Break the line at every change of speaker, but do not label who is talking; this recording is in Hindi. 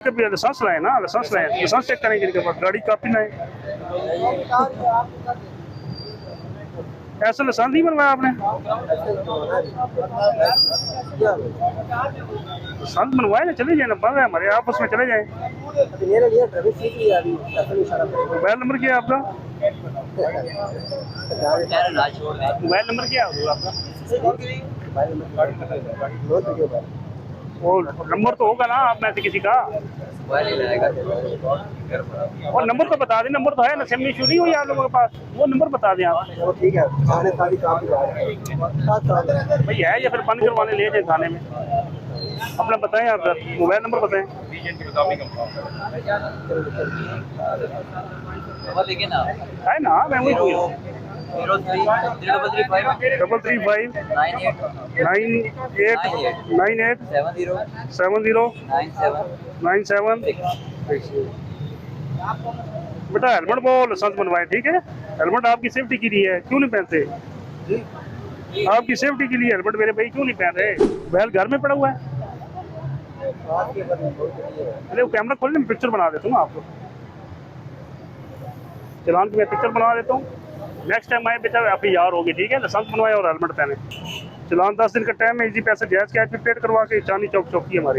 कभी लाइसेंस लाए ना, लाइसेंस चेक करेंगे इनके पास, गाड़ी कापी लाए। ऐसा लाइसेंस नहीं बनवाया आपने? लाइसेंस बनवाए ना, चले जाए ना, बंद है हमारे, आप उसमें चले जाए। मोबाइल नंबर क्या है आपका? मोबाइल नंबर क्या है आपका? वो नंबर तो होगा ना आप में से किसी का, और नंबर तो बता दें, नंबर तो है ना, सेम इशू नहीं हुई आप लोगों के पास, वो नंबर बता दें आप।
ठीक है
भाई है या फिर बंद करवाने ले जाए थाने में, अपना बताएं आप सर, मोबाइल नंबर बताएं। है ना, मैं वही बोल रहा हूँ। 33358987097। बेटा हेलमेट वो लाइसेंस बनवाए, ठीक है? हेलमेट आपकी सेफ्टी के लिए है, क्यों नहीं पहनते? आपकी सेफ्टी के लिए हेलमेट मेरे भाई क्यों नहीं पहन रहे? बैल घर में पड़ा हुआ है। अरे वो कैमरा खोल ले, मैं पिक्चर बना देता हूँ आपको, चलान की मैं पिक्चर बना देता हूँ। नेक्स्ट टाइम आए बेटा आप ही यार होगी, ठीक है? लाइसेंस बनवाए और हेलमेट पहने। चलान 10 दिन का टाइम है, इजी पैसे जायज़ कैश भी पेड करवा के, चांदनी चौक चौकी हमारी।